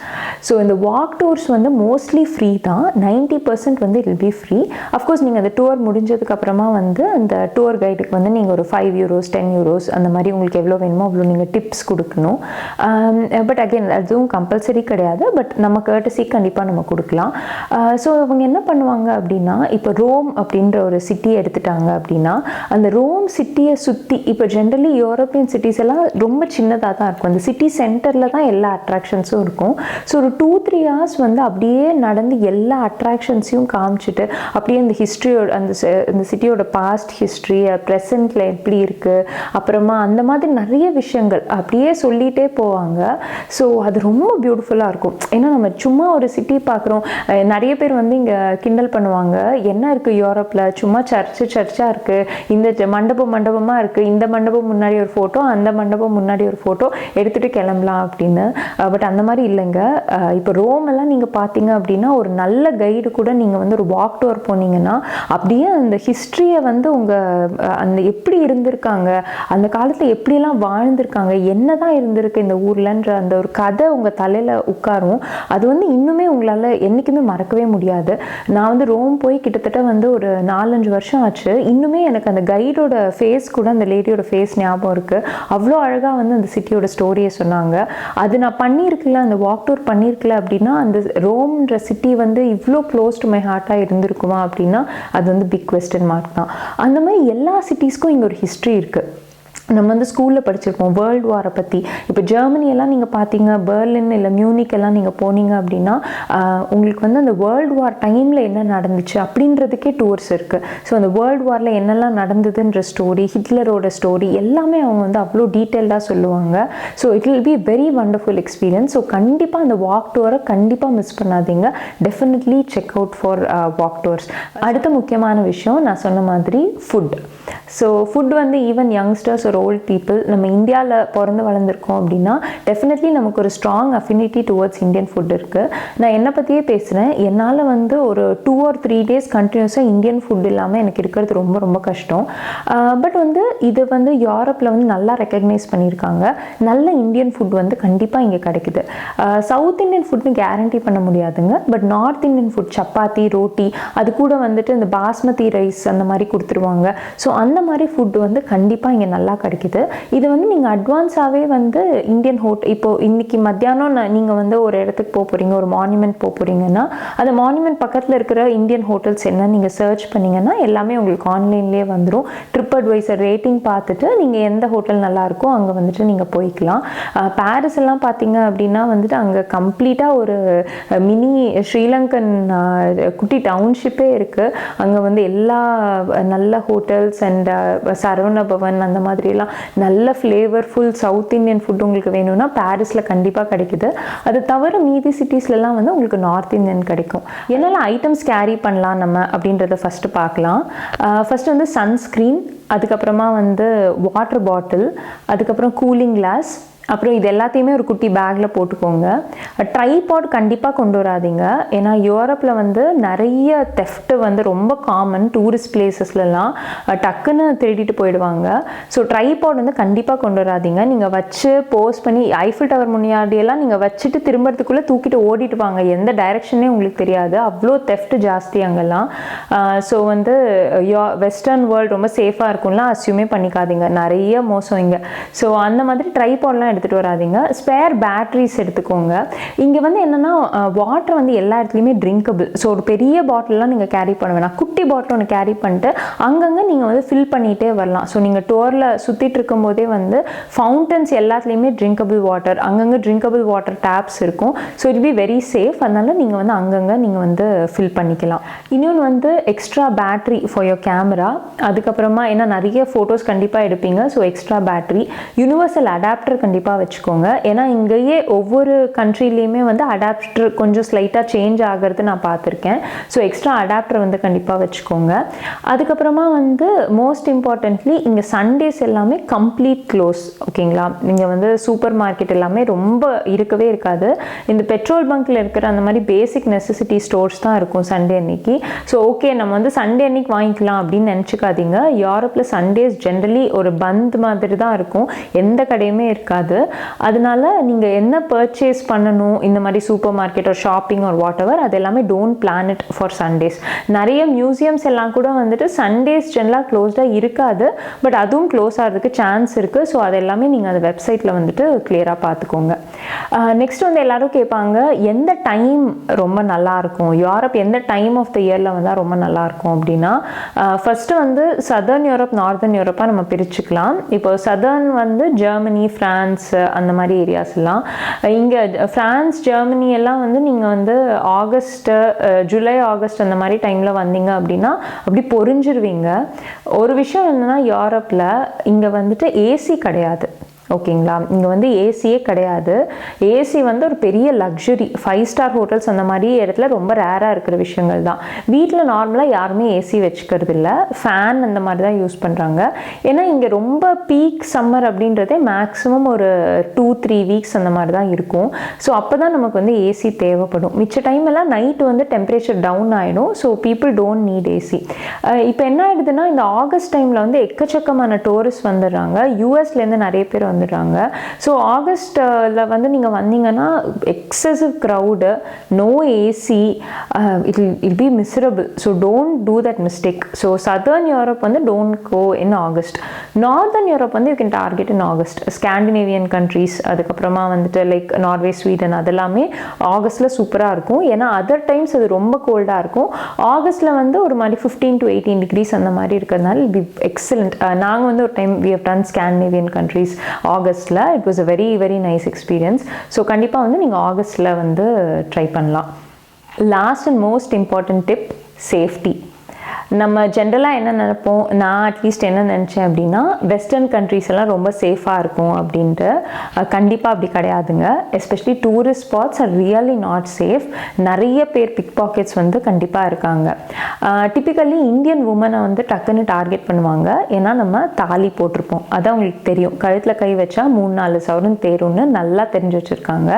ஸோ இந்த வாக் டூர்ஸ் வந்து மோஸ்ட்லி ஃப்ரீ தான். 90% வந்து it will B free. Of course நீங்கள் அந்த டூர் முடிஞ்சதுக்கு அப்புறமா வந்து அந்த டூர் கைடுக்கு வந்து நீங்கள் ஒரு €5 €10 அந்த மாதிரி உங்களுக்கு எவ்வளோ வேணுமோ அவ்வளோ நீங்கள் டிப்ஸ் கொடுக்கணும். பட் அகெயின் அதுவும் கம்பல்சரி கிடையாது. பட் நம்ம கர்ட்டசி கண்டிப்பாக நம்ம கொடுக்கலாம். ஸோ அவங்க என்ன பண்ணுவாங்க அப்படின்னா இப்போ ரோம் அப்படின்ற ஒரு சிட்டி எடுத்துட்டாங்க அப்படின்னா அந்த ரோம் சிட்டியை சுற்றி இப்போ ஜென்ரலி யூரோப்பியன் சிட்டிஸ் எல்லாம் ரொம்ப சின்னதாக தான் இருக்கும். அந்த சிட்டி சென்டரில் தான் எல்லா அட்ராக்ஷன்ஸும் இருக்கும். ஸோ ஒரு 2-3 hours வந்து அப்படியே நடந்து எல்லா அட்ராக்ஷன்ஸையும் காமிச்சிட்டு அப்படியே அந்த ஹிஸ்ட்ரியோட அந்த சிட்டியோட பாஸ்ட் ஹிஸ்ட்ரி ப்ரெசண்ட்டில் எப்படி இருக்குது அப்புறமா அந்த மாதிரி நிறைய விஷயங்கள் அப்படியே சொல்லிகிட்டே போவாங்க. ஸோ அது ரொம்ப பியூட்டிஃபுல்லாக இருக்கும். ஏன்னா நம்ம சும்மா ஒரு சிட்டி பார்க்குறோம். நிறைய பேர் வந்து இங்கே கிண்டல் பண்ணுவாங்க, என்ன இருக்குது யூரோப்பில், சும்மா சர்ச்சாக இருக்குது, இந்த மண்டபமாக இருக்குது, இந்த மண்டபம் முன்னாடி ஒரு ஃபோட்டோ, அந்த மண்டபம் முன்னாடி ஒரு ஃபோட்டோ எடுத்துகிட்டு கிளம்பலாம் அப்படின்னு. பட் அந்த மாதிரி இல்லைங்க. இப்போ ரோமெல்லாம் நீங்கள் பார்த்தீங்க அப்படின்னா ஒரு நல்ல கைடு கூட நீங்கள் வந்து ஒரு வாக் டூர் போனீங்கன்னா அப்படியே அந்த ஹிஸ்ட்ரியை வந்து அந்த எப்படி இருந்திருக்காங்க, அந்த காலத்தில் எப்படியெல்லாம் வாழ்ந்திருக்காங்க, என்ன தான் இருந்திருக்கு இந்த ஊர்லன்ற அந்த ஒரு கதை உங்கள் தலையில் உட்காரும். அது வந்து இன்னுமே உங்களால் என்றைக்குமே மறக்கவே முடியாது. நான் வந்து ரோம் போய் கிட்டத்தட்ட வந்து ஒரு 4-5 வருஷம் ஆச்சு. இன்னுமே எனக்கு அந்த கைடோட ஃபேஸ் கூட அந்த லேடியோட ஃபேஸ் ஞாபகம் இருக்குது. அவ்வளோ அழகாக வந்து அந்த சிட்டியோட ஸ்டோரியை சொன்னாங்க. அது நான் பண்ணியிருக்கல, அந்த வாக் டூர் பண்ணியிருக்கல அப்படின்னா அந்த ரோம்ன்ற சிட்டி வந்து இவ்வளோ க்ளோஸ் டு மை ஹார்ட்டாக இருந்திருக்குமா அப்படின்னா அது வந்து பிக் குவெஸ்டன் மார்க் தான். அந்த மாதிரி எல்லா சிட்டிஸ்க்கும் இங்கே ஒரு ஹிஸ்ட்ரி இருக்குது. நம்ம வந்து ஸ்கூலில் படிச்சிருப்போம் வேர்ல்டு வாரை பற்றி. இப்போ ஜெர்மனியெல்லாம் நீங்கள் பார்த்தீங்க, பெர்லின் இல்லை மியூனிக் எல்லாம் நீங்கள் போனீங்க அப்படின்னா உங்களுக்கு வந்து அந்த வேர்ல்டு வார் டைமில் என்ன நடந்துச்சு அப்படின்றதுக்கே டூர்ஸ் இருக்குது. ஸோ அந்த வேர்ல்டு வாரில் என்னெல்லாம் நடந்ததுன்ற ஸ்டோரி, ஹிட்லரோட ஸ்டோரி எல்லாமே அவங்க வந்து அவ்வளோ டீட்டெயில்டாக சொல்லுவாங்க. So it will be very wonderful experience. So கண்டிப்பாக அந்த வாக் டூரை கண்டிப்பாக மிஸ் பண்ணாதீங்க. Definitely check out for walk tours. அடுத்த முக்கியமான விஷயம் நான் சொன்ன மாதிரி ஃபுட். ஸோ ஃபுட் வந்து ஈவன் யங்ஸ்டர்ஸ் ஒரு ஓல்ட் பீப்புள் நம்ம இந்தியாவில் பிறந்து வளர்ந்துருக்கோம் அப்படின்னா டெஃபினெட்லி நமக்கு ஒரு strong affinity towards Indian food இருக்குது. நான் என்னை பற்றியே பேசுகிறேன். என்னால் வந்து ஒரு 2 or 3 days கண்டினியூஸாக இந்தியன் ஃபுட் இல்லாமல் எனக்கு இருக்கிறது ரொம்ப ரொம்ப கஷ்டம். பட் வந்து இது வந்து யூரோப்பில் வந்து நல்லா ரெக்கக்னைஸ் பண்ணியிருக்காங்க. நல்ல இந்தியன் ஃபுட் வந்து கண்டிப்பாக இங்கே கிடைக்குது. சவுத் இந்தியன் ஃபுட்னு கேரண்டி பண்ண முடியாதுங்க. But north Indian food chapati, roti, அது கூட வந்துட்டு இந்த பாஸ்மதி ரைஸ் அந்த மாதிரி கொடுத்துருவாங்க. ஸோ அந்த மாதிரி ஃபுட் வந்து கண்டிப்பாக இங்கே நல்லா கிடைக்குது. இது வந்து நீங்கள் அட்வான்ஸாகவே வந்து இந்தியன் இப்போது இன்றைக்கி மத்தியானம் நீங்கள் வந்து ஒரு இடத்துக்கு போக போகிறீங்க, ஒரு மான்யூமெண்ட் போக போகிறீங்கன்னா அந்த மான்யூமெண்ட் பக்கத்தில் இருக்கிற இந்தியன் ஹோட்டல்ஸ் என்ன நீங்கள் சர்ச் பண்ணிங்கன்னா எல்லாமே உங்களுக்கு ஆன்லைன்லேயே வந்துடும். ட்ரிப் அட்வைசர் ரேட்டிங் பார்த்துட்டு நீங்கள் எந்த ஹோட்டல் நல்லாயிருக்கோ அங்கே வந்துட்டு நீங்கள் போய்க்கலாம். பாரிஸ் எல்லாம் பார்த்தீங்க அப்படின்னா வந்துட்டு அங்கே கம்ப்ளீட்டாக ஒரு மினி ஸ்ரீலங்கன் குட்டி டவுன்ஷிப்பே இருக்குது. அங்கே வந்து எல்லா நல்ல ஹோட்டல்ஸ் அண்ட் சரவண பவன் அந்த மாதிரிலாம் நல்ல ஃப்ளேவர்ஃபுல் சவுத் இந்தியன் ஃபுட் உங்களுக்கு வேணும்னா பாரிஸில் கண்டிப்பாக கிடைக்குது. அது தவிர மீதி சிட்டிஸ்லலாம் வந்து உங்களுக்கு நார்த் இந்தியன் கிடைக்கும். என்னெல்லாம் ஐட்டம்ஸ் கேரி பண்ணலாம் நம்ம அப்படின்றத ஃபஸ்ட்டு பார்க்கலாம். ஃபஸ்ட்டு வந்து சன்ஸ்க்ரீன், அதுக்கப்புறமா வந்து வாட்டர் பாட்டில், அதுக்கப்புறம் கூலிங் கிளாஸ், அப்புறம் இது எல்லாத்தையுமே ஒரு குட்டி பேக்கில் போட்டுக்கோங்க. ட்ரைபாட் கண்டிப்பாக கொண்டு வராதிங்க. ஏன்னா யூரோப்பில் வந்து நிறைய தெஃப்ட்டு வந்து ரொம்ப காமன். டூரிஸ்ட் பிளேசஸ்லலாம் டக்குன்னு திருடிட்டு போயிடுவாங்க. ஸோ ட்ரைபாட் வந்து கண்டிப்பாக கொண்டு வராதிங்க. நீங்கள் வச்சு போஸ்ட் பண்ணி ஐஃபில் டவர் முன்னாடியெல்லாம் நீங்கள் வச்சுட்டு திரும்பறதுக்குள்ளே தூக்கிட்டு ஓடிட்டுவாங்க. எந்த டைரெக்ஷனே உங்களுக்கு தெரியாது. அவ்வளோ தெஃப்ட் ஜாஸ்தி அங்கெல்லாம். ஸோ வந்து வெஸ்டர்ன் வேர்ல்டு ரொம்ப சேஃபாக இருக்கும்லாம் அஸ்யூமே பண்ணிக்காதீங்க. நிறைய மோசம் இங்கே. ஸோ அந்த மாதிரி ட்ரைபாட்லாம் எடுத்துகிட்டு வராதிங்க. ஸ்பேர் பேட்ரிஸ் எடுத்துக்கோங்க. இங்கே வந்து என்னென்னா வாட்டர் வந்து எல்லா இடத்துலையுமே ட்ரிங்கபிள். ஸோ ஒரு பெரிய பாட்டிலெலாம் நீங்கள் கேரி பண்ண வேணாம். குட்டி பாட்டில் ஒன்று கேரி பண்ணிட்டு அங்கங்கே நீங்கள் வந்து ஃபில் பண்ணிகிட்டே வரலாம். ஸோ நீங்கள் டோரில் சுற்றிட்டு இருக்கும் போதே வந்து ஃபவுண்டன்ஸ் எல்லாத்துலேயுமே ட்ரிங்கபிள் வாட்டர், அங்கங்கே ட்ரிங்கபிள் வாட்டர் டேப்ஸ் இருக்கும். So it be very safe. அதனால் நீங்கள் வந்து அங்கங்கே நீங்கள் வந்து ஃபில் பண்ணிக்கலாம். இன்னொன்று வந்து extra battery for your camera. அதுக்கப்புறமா ஏன்னா நிறைய ஃபோட்டோஸ் கண்டிப்பாக எடுப்பீங்க. So extra battery, universal adapter கண்டிப்பாக கண்டிப்பாக வச்சுக்கோங்க. ஏன்னா இங்கேயே ஒவ்வொரு கண்ட்ரிலையுமே வந்து அடாப்டர் கொஞ்சம் ஸ்லைட்டாக சேஞ்ச் ஆகிறது நான் பார்த்துருக்கேன். ஸோ எக்ஸ்ட்ரா அடாப்டர் வந்து கண்டிப்பாக வச்சுக்கோங்க. அதுக்கப்புறமா வந்து மோஸ்ட் இம்பார்ட்டன்ட்லி இங்கே சண்டேஸ் எல்லாமே கம்ப்ளீட் க்ளோஸ். ஓகேங்களா? நீங்கள் வந்து சூப்பர் மார்க்கெட் எல்லாமே ரொம்ப இருக்கவே இருக்காது. இந்த பெட்ரோல் பங்க்கில் இருக்கிற அந்த மாதிரி பேசிக் நெசசிட்டி ஸ்டோர்ஸ் தான் இருக்கும் சண்டே அன்னைக்கு. ஸோ ஓகே, நம்ம வந்து சண்டே அன்னைக்கு வாங்கிக்கலாம் அப்படின்னு நினச்சிக்காதீங்க. யூரோப்பில் சண்டேஸ் ஜென்ரலி ஒரு பந்த் மாதிரி தான் இருக்கும், எந்த கடையுமே இருக்காது. அதனால நீங்கள் என்ன பர்ச்சேஸ் பண்ணணும், இந்த மாதிரி சூப்பர் மார்க்கெட் ஒரு ஷாப்பிங் ஒரு வாட் எவர், அது எல்லாமே don't plan it for Sundays. நிறைய மியூசியம்ஸ் எல்லாம் கூட வந்துட்டு சண்டேஸ் ஜென்ரலாக க்ளோஸ்டாக இருக்காது, பட் அதுவும் க்ளோஸ் ஆகிறதுக்கு சான்ஸ் இருக்குது. ஸோ அது எல்லாமே நீங்கள் அந்த வெப்சைட்டில் வந்துட்டு கிளியராக பார்த்துக்கோங்க. நெக்ஸ்ட் வந்து எல்லாரும் கேட்பாங்க, எந்த டைம் ரொம்ப நல்லாயிருக்கும், யூரோப் எந்த டைம் ஆஃப் த இயரில் வந்தால் ரொம்ப நல்லாயிருக்கும் அப்படின்னா, ஃபஸ்ட்டு வந்து சதர்ன் யூரோப் நார்தர்ன் யூரோப்பாக நம்ம பிரிச்சுக்கலாம். இப்போ சதர்ன் வந்து ஜெர்மனி, ஃப்ரான்ஸ் அந்த மாதிரி ஏரியாஸ் எல்லாம். இங்கே ஃப்ரான்ஸ், ஜெர்மனி எல்லாம் வந்து நீங்கள் வந்து ஆகஸ்ட்டு, ஜூலை ஆகஸ்ட் அந்த மாதிரி டைமில் வந்தீங்க அப்படின்னா அப்படி பொரிஞ்சிருவீங்க. ஒரு விஷயம் என்னென்னா, யூரோப்பில் இங்கே வந்துட்டு ஏசி கிடையாது. ஓகேங்களா? இங்கே வந்து ஏசியே கிடையாது. ஏசி வந்து ஒரு பெரிய லக்ஸுரி, 5 ஸ்டார் ஹோட்டல்ஸ் அந்த மாதிரி இடத்துல ரொம்ப ரேராக இருக்கிற விஷயங்கள் தான். வீட்டில் நார்மலாக யாருமே ஏசி வச்சுக்கிறது இல்லை, ஃபேன் அந்த மாதிரி தான் யூஸ் பண்ணுறாங்க. ஏன்னா இங்கே ரொம்ப பீக் சம்மர் அப்படின்றதே மேக்ஸிமம் ஒரு 2-3 வீக்ஸ் அந்த மாதிரி தான் இருக்கும். ஸோ அப்போ தான் நமக்கு வந்து ஏசி தேவைப்படும். மிச்ச டைம் எல்லாம் நைட்டு வந்து டெம்பரேச்சர் டவுன் ஆகிடும். So people don't need AC. இப்போ என்ன ஆகிடுதுன்னா, இந்த ஆகஸ்ட் டைமில் வந்து எக்கச்சக்கமான டூரிஸ்ட் வந்துடுறாங்க. யூஎஸ்லேருந்து நிறைய பேர் வந்துடுறாங்க. ஸோ ஆகஸ்ட்டில் வந்து நீங்கள் வந்தீங்கன்னா excessive crowd, no AC, it be miserable. So don't do that mistake. So southern Europe வந்து don't go in August. Northern Europe வந்து you can target in August. Scandinavian countries, அதுக்கப்புறமா வந்துட்டு லைக் நார்வே, ஸ்வீடன், அதெல்லாமே ஆகஸ்ட்டில் சூப்பராக இருக்கும். ஏன்னா other times அது ரொம்ப கோல்டாக இருக்கும். ஆகஸ்ட்டில் வந்து ஒரு மாதிரி 15 to 18 degrees அந்த மாதிரி இருக்கிறதுனால இட் பி எக்ஸலண்ட். நாங்கள் வந்து ஒரு time we have done Scandinavian countries ஆகஸ்ட்டில். It was a very very nice experience. So கண்டிப்பாக வந்து நீங்கள் ஆகஸ்ட்டில் வந்து ட்ரை பண்ணலாம். Last and most important tip, safety. நம்ம ஜென்ரலாக என்ன நினைப்போம், நான் அட்லீஸ்ட் என்ன நினச்சேன் அப்படின்னா, வெஸ்டர்ன் கண்ட்ரீஸ் எல்லாம் ரொம்ப சேஃபாக இருக்கும் அப்படின்ட்டு. கண்டிப்பாக அப்படி கிடையாதுங்க. Especially tourist spots are really not safe. நிறைய பேர் பிக் பாக்கெட்ஸ் வந்து கண்டிப்பாக இருக்காங்க. டிப்பிக்கலி இந்தியன் உமனை வந்து டக்குன்னு டார்கெட் பண்ணுவாங்க. ஏன்னா நம்ம தாலி போட்டிருப்போம், அது அவங்களுக்கு தெரியும். கழுத்தில் கை வச்சா 3-4 சவரன் தேரும்னு நல்லா தெரிஞ்சு வச்சுருக்காங்க.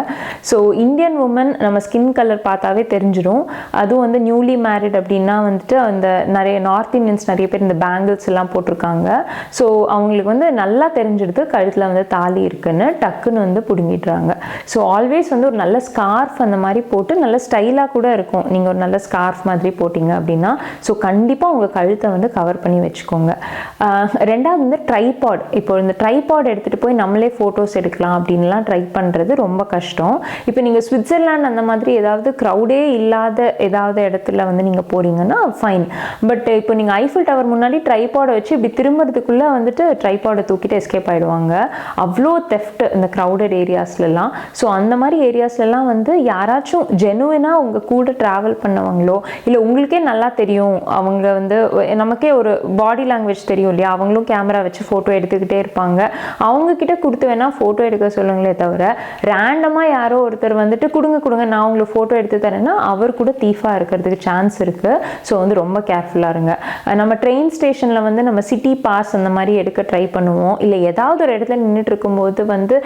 ஸோ இந்தியன் உமன் நம்ம ஸ்கின் கலர் பார்த்தாவே தெரிஞ்சிடும். அதுவும் வந்து நியூலி மேரிட் அப்படின்னா வந்துட்டு அந்த நிறைய நார்த் இந்தியன்ஸ் நிறைய பேர் இந்த பேங்கிள்ஸ் எல்லாம் போட்டிருக்காங்க. ஸோ அவங்களுக்கு வந்து நல்லா தெரிஞ்சிடுது கழுத்தில் வந்து தாலி இருக்குன்னு, டக்குன்னு வந்து பிடுங்கிடுறாங்க. ஸோ ஆல்வேஸ் வந்து ஒரு நல்ல ஸ்கார்ஃப் அந்த மாதிரி போட்டு நல்ல ஸ்டைலாக கூட இருக்கும். நீங்கள் ஒரு நல்ல ஸ்கார்ஃப் மாதிரி போட்டிங்க அப்படின்னா ஸோ கண்டிப்பாக உங்கள் கழுத்தை வந்து கவர் பண்ணி வச்சுக்கோங்க. ரெண்டாவது வந்து ட்ரைபாட். இப்போ இந்த ட்ரைபாட் எடுத்துகிட்டு போய் நம்மளே ஃபோட்டோஸ் எடுக்கலாம் அப்படின்லாம் ட்ரை பண்ணுறது ரொம்ப கஷ்டம். இப்போ நீங்கள் சுவிட்சர்லாண்ட் அந்த மாதிரி ஏதாவது க்ரௌடே இல்லாத ஏதாவது இடத்துல வந்து நீங்கள் போறீங்கன்னா ஃபைன். பட் இப்போ நீங்கள் ஐஃபில் டவர் முன்னாடி ட்ரைபாடை வச்சு இப்படி திரும்புறதுக்குள்ளே வந்துட்டு ட்ரைபாடை தூக்கிட்டு எஸ்கேப் ஆகிடுவாங்க. அவ்வளோ தெஃப்ட் இந்த க்ரௌடட் ஏரியாஸ்லாம். ஸோ அந்த மாதிரி ஏரியாஸ்லாம் வந்து யாராச்சும் ஜெனுவினாக உங்கள் கூட ட்ராவல் பண்ணவங்களோ, இல்லை உங்களுக்கே நல்லா தெரியும், அவங்க வந்து நமக்கே ஒரு பாடி லாங்குவேஜ் தெரியும் இல்லையா, அவங்களும் கேமரா வச்சு ஃபோட்டோ எடுத்துக்கிட்டே இருப்பாங்க. அவங்கக்கிட்ட கொடுத்து வேணால் ஃபோட்டோ எடுக்க சொல்லுங்களே தவிர, ரேண்டமாக யாரோ ஒருத்தர் வந்துட்டு கொடுங்க நான் உங்களுக்கு ஃபோட்டோ எடுத்து தரேன்னா அவர் கூட தீஃபாக இருக்கிறதுக்கு சான்ஸ் இருக்குது. ஸோ வந்து ரொம்ப கேர்ஃபுல்லாக இருங்க. நம்ம ட்ரெயின் ஸ்டேஷனில் வந்து நம்ம சிட்டி பாஸ் அந்த மாதிரி எடுக்க ட்ரை பண்ணுவோம். இல்லை ஏதாவது ஒரு இடத்துல நின்றுட்டு இருக்கும்போது வந்து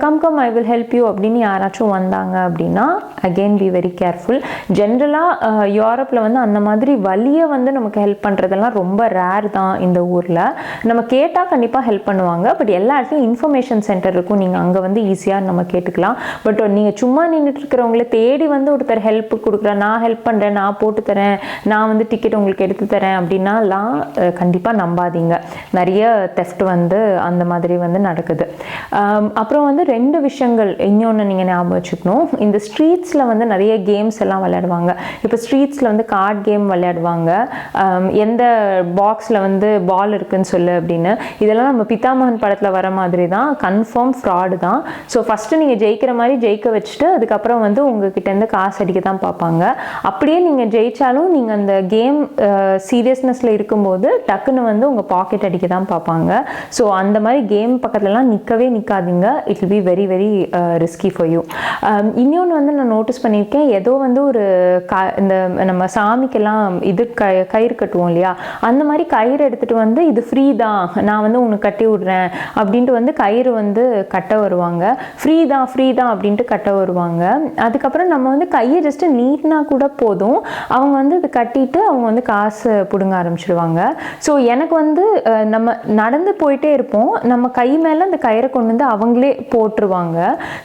come I will help you அப்படின்னு யாராச்சும் வந்தாங்க அப்படின்னா அகெயின் பி வெரி கேர்ஃபுல். ஜென்ரலாக யூரோப்பில் வந்து அந்த மாதிரி வழியை வந்து நமக்கு ஹெல்ப் பண்ணுறதெல்லாம் ரொம்ப ரேர் தான் இந்த ஊரில். நம்ம கேட்டால் கண்டிப்பாக ஹெல்ப் பண்ணுவாங்க. பட் எல்லா இடத்துலையும் இன்ஃபர்மேஷன் சென்டர் இருக்கும், நீங்கள் அங்கே வந்து ஈஸியாக நம்ம கேட்டுக்கலாம். பட் நீங்கள் சும்மா நின்றுட்டு இருக்கிறவங்கள தேடி வந்து ஒருத்தர் ஹெல்ப் கொடுக்குறேன், நான் ஹெல்ப் பண்ணுறேன், நான் போட்டு தரேன், நான் வந்து டிக்கெட் உங்களுக்கு எடுத்து தரேன் அப்படின்னாலாம் கண்டிப்பாக நம்பாதீங்க. நிறைய தெஃப்ட் வந்து அந்த மாதிரி வந்து நடக்குது. அப்புறம் வந்து 2 விஷயங்கள் இன்னொன்று நீங்கள் ஞாபகம் வச்சுக்கணும். இந்த ஸ்ட்ரீட்ஸில் வந்து நிறைய கேம்ஸ் எல்லாம் விளையாடுவாங்க. இப்போ ஸ்ட்ரீட்ஸில் வந்து கார்ட் கேம் விளையாடுவாங்க, எந்த பாக்ஸில் வந்து பால் இருக்குன்னு சொல்லு அப்படின்னு. இதெல்லாம் நம்ம பிதாமகன் படத்தில் வர மாதிரி தான், கன்ஃபார்ம் ஃப்ராடு தான். ஸோ ஃபஸ்ட்டு நீங்கள் ஜெயிக்கிற மாதிரி ஜெயிக்க வச்சுட்டு அதுக்கப்புறம் வந்து உங்ககிட்டேருந்து காசு அடிக்க தான் பார்ப்பாங்க. அப்படியே நீங்கள் ஜெயித்தாலும் நீங்கள் அந்த கேம் சீரியஸ்னஸில் இருக்கும்போது டக்குன்னு வந்து உங்கள் பாக்கெட் அடிக்க தான் பார்ப்பாங்க. ஸோ அந்த மாதிரி கேம் பக்கத்துலலாம் நிற்காதீங்க. It will be very very risky for you. இன்னொன்று வந்து நான் நோட்டீஸ் பண்ணியிருக்கேன், ஏதோ வந்து ஒரு இந்த நம்ம சாமிக்கெல்லாம் இது கயிறு கட்டுவோம் இல்லையா, அந்த மாதிரி கயிறு எடுத்துகிட்டு வந்து இது ஃப்ரீ தான், நான் வந்து உனக்கு கட்டி விட்றேன் அப்படின்ட்டு வந்து கயிறு வந்து கட்ட வருவாங்க. ஃப்ரீ தான் அப்படின்ட்டு கட்ட வருவாங்க. அதுக்கப்புறம் நம்ம வந்து கையை ஜஸ்ட்டு நீட்னா கூட போதும், அவங்க வந்து இது கட்டிட்டு அவங்க வந்து காசு பிடுங்க ஆரம்பிச்சிடுவாங்க. ஸோ எனக்கு வந்து நம்ம நடந்து போயிட்டே இருப்போம், நம்ம கை மேலே அந்த கயிறை கொண்டு வந்து அவங்களே போட்டுருவாங்க.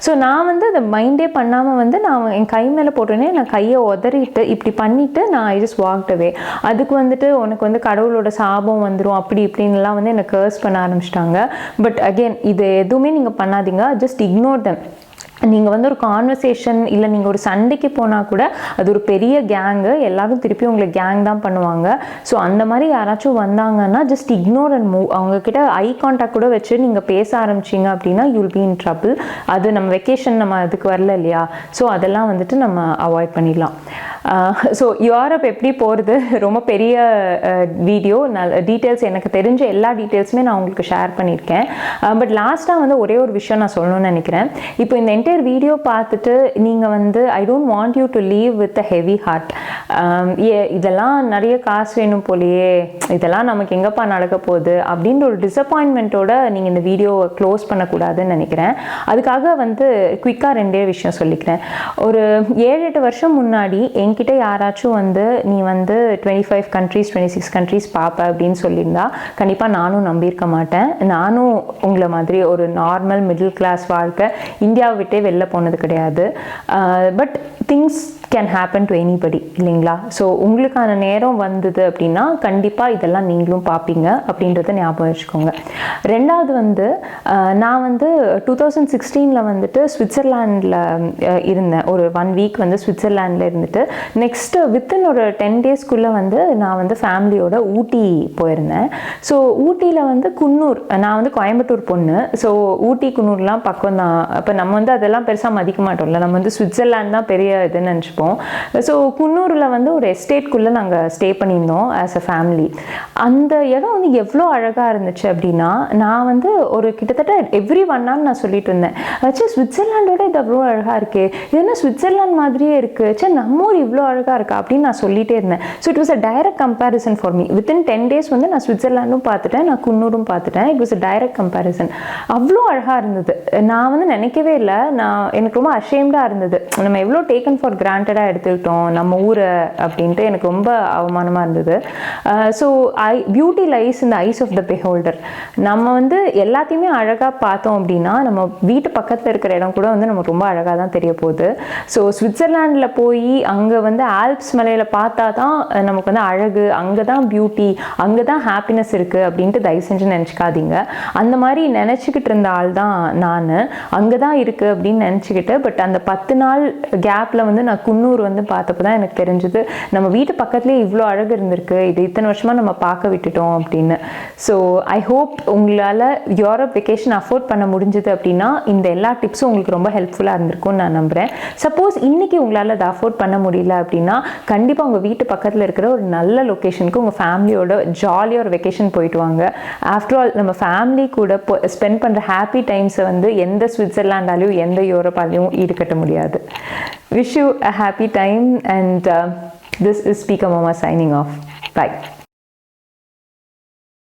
ஸோ நான் வந்து அதை மைண்டே பண்ணாமல் வந்து நான் என் கை மேலே போட்டோன்னே நான் கையை உதறிட்டு இப்படி பண்ணிவிட்டு நான் ஐ ஜஸ்ட் வாக்ட் அவே. அதுக்கு வந்துட்டு உனக்கு வந்து கடவுளோட சாபம் வந்துடும் அப்படி இப்படின்லாம் வந்து என்னை கர்ஸ் பண்ண ஆரம்பிச்சிட்டாங்க. பட் அகெயின் இது எதுவுமே நீங்கள் பண்ணாதீங்க, ஜஸ்ட் இக்னோர் தெம். நீங்கள் வந்து ஒரு கான்வர்சேஷன் இல்லை நீங்கள் ஒரு சண்டைக்கு போனால் கூட அது ஒரு பெரிய கேங்கு, எல்லாரும் திருப்பி உங்களை கேங் தான் பண்ணுவாங்க. ஸோ அந்த மாதிரி யாராச்சும் வந்தாங்கன்னா ஜஸ்ட் இக்னோர் அண்ட் மூவ். அவங்கக்கிட்ட ஐ கான்டாக்ட் கூட வச்சு நீங்கள் பேச ஆரம்பிச்சிங்க அப்படின்னா you will be in trouble. அது நம்ம வெக்கேஷன் நம்ம அதுக்கு வரல இல்லையா, ஸோ அதெல்லாம் வந்துட்டு நம்ம அவாய்ட் பண்ணிடலாம். ஸோ யூரோப் எப்படி போகிறது ரொம்ப பெரிய வீடியோ, டீட்டெயில்ஸ் எனக்கு தெரிஞ்ச எல்லா டீட்டெயில்ஸுமே நான் உங்களுக்கு ஷேர் பண்ணியிருக்கேன். பட் லாஸ்ட்டாக வந்து ஒரே ஒரு விஷயம் நான் சொல்லணும்னு நினைக்கிறேன். இப்போ இந்த என்டையர் வீடியோ பார்த்துட்டு நீங்கள் வந்து I don't want you to leave with a heavy heart. இதெல்லாம் நிறைய காசு வேணும் போலையே, இதெல்லாம் நமக்கு எங்கப்பா நடக்க போகுது அப்படின்ற ஒரு டிசப்பாயின்மெண்ட்டோட நீங்கள் இந்த வீடியோவை க்ளோஸ் பண்ணக்கூடாதுன்னு நினைக்கிறேன். அதுக்காக வந்து குயிக்காக 2 விஷயம் சொல்லிக்கிறேன். ஒரு 7-8 வருஷம் முன்னாடி என்கிட்ட யாராச்சும் வந்து நீ வந்து 25 கண்ட்ரீஸ் 26 கண்ட்ரீஸ் பார்ப்ப அப்படின்னு சொல்லியிருந்தா கண்டிப்பாக நானும் நம்பியிருக்க மாட்டேன். நானும் உங்களை மாதிரி ஒரு நார்மல் மிடில் கிளாஸ் வாழ்க்கை இந்தியாவை விட்டே வெளில போனது கிடையாது. But things can happen to anybody இல்லைங்களா. ஸோ உங்களுக்கான நேரம் வந்தது அப்படின்னா கண்டிப்பாக இதெல்லாம் நீங்களும் பார்ப்பீங்க அப்படின்றத ஞாபகம் வச்சுக்கோங்க. ரெண்டாவது வந்து நான் வந்து 2016 வந்துட்டு சுவிட்சர்லாண்டில் இருந்தேன். ஒரு 1 வீக் வந்து சுவிட்சர்லாண்டில் இருந்துட்டு நெக்ஸ்ட்டு வித்தின் ஒரு 10 டேஸ்க்குள்ளே வந்து நான் வந்து ஃபேமிலியோட ஊட்டி போயிருந்தேன். ஸோ ஊட்டியில் வந்து குன்னூர், நான் வந்து கோயம்புத்தூர் பொண்ணு, ஸோ ஊட்டி குன்னூர்லாம் பக்கம் தான். அப்போ நம்ம வந்து அதெல்லாம் பெருசாக மதிக்க மாட்டோம்ல, நம்ம வந்து சுவிட்சர்லாண்ட் தான் பெரிய இதுன்னு நினச்சிப்போம். ஸோ குன்னூரில் வந்து ஒரு எஸ்டேட்குள்ளே நாங்கள் ஸ்டே பண்ணியிருந்தோம் ஆஸ் அ ஃபேமிலி. அந்த இடம் வந்து எவ்வளோ அழகாக இருந்துச்சு அப்படின்னா, நான் வந்து ஒரு கிட்டத்தட்ட எவ்ரி 1 hour நான் சொல்லிட்டு இருந்தேன், ஆச்சு சுவிட்சர்லாண்டோட இது அவ்வளோ அழகாக இருக்கே, இது என்ன சுவிட்சர்லாண்ட் மாதிரியே இருக்குது, சே நம்ம ஊர் இவ்வளோ அழகாக இருக்கா அப்படின்னு நான் சொல்லிகிட்டே இருந்தேன். So it was a direct comparison for me. Within 10 days வந்து நான் சுவிட்சர்லாண்டும் பார்த்துட்டேன், நான் குன்னூரும் பார்த்துட்டேன். It was a direct comparison. அவ்வளோ அழகாக இருந்தது. நான் வந்து நினைக்கவே இல்லை, எனக்கு ரொம்ப அஷேம்டாக இருந்தது. நம்ம எவ்வளோ டேக்கன் ஃபார் கிராண்டடாக எடுத்துக்கிட்டோம் நம்ம ஊரை அப்படின்ட்டு எனக்கு ரொம்ப அவமானமாக இருந்தது. So beauty lies in the eyes of the beholder. நம்ம வந்து எல்லாத்தையுமே அழகாக பார்த்தோம் அப்படின்னா நம்ம வீட்டு பக்கத்தில் இருக்கிற இடம் கூட வந்து நமக்கு ரொம்ப அழகாக தான் தெரிய போகுது. ஸோ சுவிட்சர்லாண்டில் போய் அங்கே வந்து ஆல்ப்ஸ் மலையில் பார்த்தா தான் நமக்கு வந்து அழகு, அங்கே தான் பியூட்டி, அங்கே தான் ஹாப்பினஸ் இருக்குது அப்படின்ட்டு தயவு செஞ்சு நினச்சிக்காதீங்க. அந்த மாதிரி நினச்சிக்கிட்டு இருந்த ஆள் தான் நான். அங்கே தான் இருக்குது அப்படின்னு நினச்சிக்கிட்டு, பட் அந்த 10 நாள் கேப்பில் வந்து நான் குன்னூர் வந்து பார்த்தப்போ தான் எனக்கு தெரிஞ்சது நம்ம வீட்டு பக்கத்துலேயே இவ்வளோ அழகு இருந்திருக்கு, இது இத்தனை வருஷமாக நம்ம பார்க்க விட்டுட்டோம் அப்படின்னு. ஸோ ஐ ஹோப் உங்களால் யூரோப் வெக்கேஷன் அஃபோர்ட் பண்ண முடிஞ்சது அப்படின்னா இந்த எல்லா டிப்ஸும் உங்களுக்கு ரொம்ப ஹெல்ப்ஃபுல்லாக இருந்திருக்கும்னு நான் நம்புகிறேன். சப்போஸ் இன்றைக்கி உங்களால் அதை அஃபோர்ட் பண்ண முடியல அப்படின்னா கண்டிப்பாக உங்கள் வீட்டு பக்கத்தில் இருக்கிற ஒரு நல்ல லொக்கேஷனுக்கு உங்கள் ஃபேமிலியோட ஜாலியாக ஒரு வெக்கேஷன் போயிட்டு வாங்க. ஆஃப்டர் ஆல் நம்ம ஃபேமிலி கூட ஸ்பெண்ட் பண்ணுற ஹாப்பி டைம்ஸை வந்து எந்த சுவிட்சர்லாண்டாலையும் எந்த யூரோப்பாலையும் ஈடுகட்ட முடியாது. Wish you a happy time and this is Speaker Mama signing off. Bye.